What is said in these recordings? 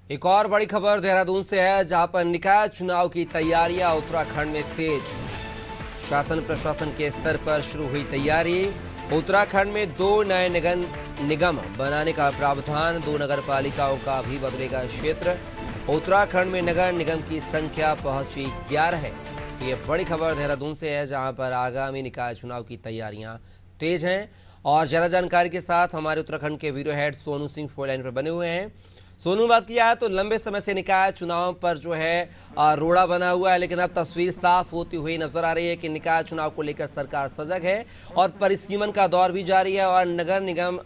एक और बड़ी खबर देहरादून से है, जहां पर निकाय चुनाव की तैयारियां उत्तराखंड में तेज। शासन प्रशासन के स्तर पर शुरू हुई तैयारी। उत्तराखंड में 2 नए निगम बनाने का प्रावधान। 2 नगर पालिकाओं का भी बदलेगा क्षेत्र। उत्तराखंड में नगर निगम की संख्या पहुंची 11 है। तो ये बड़ी खबर देहरादून से है, जहां पर आगामी निकाय चुनाव की तैयारियां तेज हैं। और ज्यादा जानकारी के साथ हमारे उत्तराखंड के bureau head Sonu Singh phone line पर बने हुए हैं। सोनू, बात किया है तो लंबे समय से निकाय चुनाव पर जो है रोड़ा बना हुआ है, लेकिन अब तस्वीर साफ होती हुई नजर आ रही है कि निकाय चुनाव को लेकर सरकार सजग है और परिसीमन का दौर भी जारी है और नगर निगम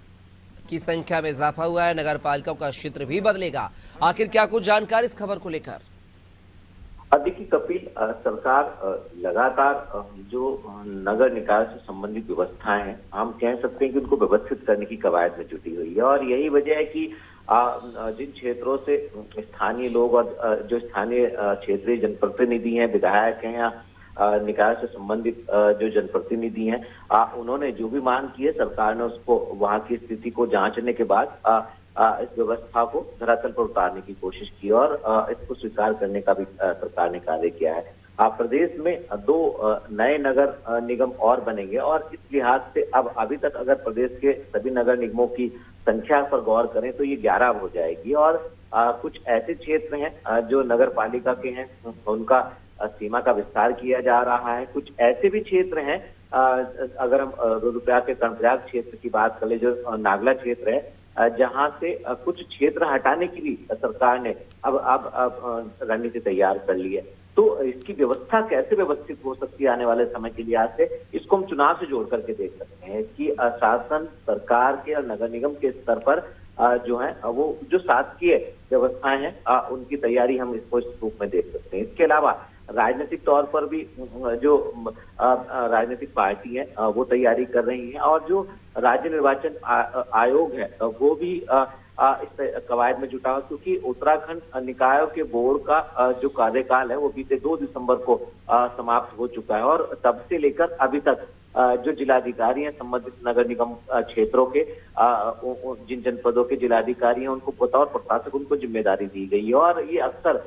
की संख्या में इजाफा हुआ है। नगर पालिकाओं का क्षेत्र भी बदलेगा। आखिर क्या कुछ जानकारी इस खबर को लेकर? देखिए कपिल, सरकार लगातार जो नगर निकाय से संबंधित व्यवस्थाएं हैं, हम कह सकते हैं कि उनको व्यवस्थित करने की कवायद में जुटी हुई है। और यही वजह है कि जिन क्षेत्रों से स्थानीय लोग और जो स्थानीय क्षेत्रीय जनप्रतिनिधि हैं, विधायक हैं या निकाय से संबंधित जो जनप्रतिनिधि हैं, उन्होंने जो भी मांग की है, सरकार ने उसको वहां की स्थिति को जांचने के बाद इस व्यवस्था को धरातल पर उतारने की कोशिश की और इसको स्वीकार करने का भी सरकार ने कार्य किया है। प्रदेश में 2 नए नगर निगम और बनेंगे और इस लिहाज से अब अभी तक अगर प्रदेश के सभी नगर निगमों की संख्या पर गौर करें तो ये 11 हो जाएगी। और कुछ ऐसे क्षेत्र हैं जो नगर पालिका के हैं, उनका सीमा का विस्तार किया जा रहा है। कुछ ऐसे भी क्षेत्र हैं, अगर हम रुद्रप्रयाग के कर्णप्रयाग क्षेत्र की बात करें, जो नागला क्षेत्र है, जहां से कुछ क्षेत्र हटाने की भी सरकार ने अब रणनीति तैयार कर ली है। तो इसकी व्यवस्था कैसे व्यवस्थित हो सकती है आने वाले समय के लिहाज से, इसको हम चुनाव से जोड़ करके देख सकते हैं कि शासन, सरकार के और नगर निगम के स्तर पर जो है वो जो शासकीय व्यवस्थाएं हैं, उनकी तैयारी हम इसको इस रूप में देख सकते हैं। इसके अलावा राजनीतिक तौर पर भी जो राजनीतिक पार्टी है वो तैयारी कर रही है और जो राज्य निर्वाचन आयोग है वो भी इस कवायद में जुटा हुआ, क्योंकि उत्तराखंड निकायों के बोर्ड का जो कार्यकाल है वो बीते 2 दिसंबर को समाप्त हो चुका है। और तब से लेकर अभी तक जो जिलाधिकारी हैं संबंधित नगर निगम क्षेत्रों के, जिन जनपदों के जिलाधिकारी हैं, उनको बतौर प्रशासक उनको जिम्मेदारी दी गई है। और ये अक्सर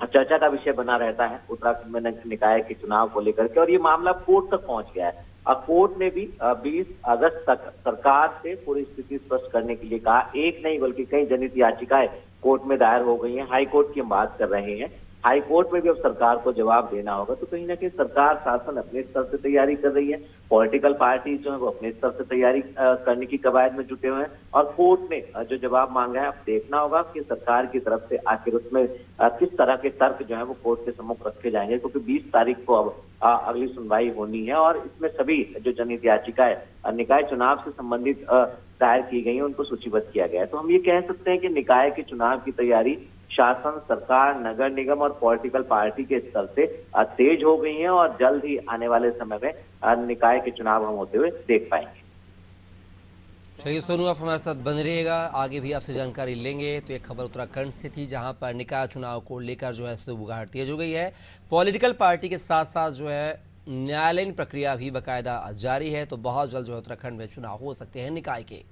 चर्चा का विषय बना रहता है उत्तराखंड में निकाय के चुनाव को लेकर के, और ये मामला कोर्ट तक पहुंच गया है। कोर्ट ने भी 20 अगस्त तक सरकार से पूरी स्थिति स्पष्ट करने के लिए कहा। एक नहीं बल्कि कई जनहित याचिकाएं कोर्ट में दायर हो गई हैं। हाई कोर्ट की हम बात कर रहे हैं। हाई कोर्ट में भी अब सरकार को जवाब देना होगा। तो कहीं ना कहीं सरकार, शासन अपने स्तर से तैयारी कर रही है, पॉलिटिकल पार्टी जो है वो अपने स्तर से तैयारी करने की कवायद में जुटे हुए हैं और कोर्ट ने जो जवाब मांगा है, अब देखना होगा कि सरकार की तरफ से आखिर उसमें किस तरह के तर्क जो है वो कोर्ट के सम्मुख रखे जाएंगे, क्योंकि 20 तारीख को अब अगली सुनवाई होनी है और इसमें सभी जो जनहित याचिकाएं निकाय चुनाव से संबंधित दायर की गई है उनको सूचीबद्ध किया गया है। तो हम ये कह सकते हैं कि निकाय के चुनाव की तैयारी शासन, सरकार, नगर निगम और पॉलिटिकल पार्टी के स्तर से तेज हो गई है और जल्द ही आने वाले समय में निकाय के चुनाव हम होते हुए देख पाएंगे। चलिए सोनू, आप हमारे साथ बने रहिएगा, आगे भी आपसे जानकारी लेंगे। तो एक खबर उत्तराखंड से थी, जहां पर निकाय चुनाव को लेकर जो है सुबुगाहट तेज हो गई है। पॉलिटिकल पार्टी के साथ साथ जो है न्यायालयीन प्रक्रिया भी बाकायदा जारी है। तो बहुत जल्द जो है उत्तराखंड में चुनाव हो सकते हैं निकाय के।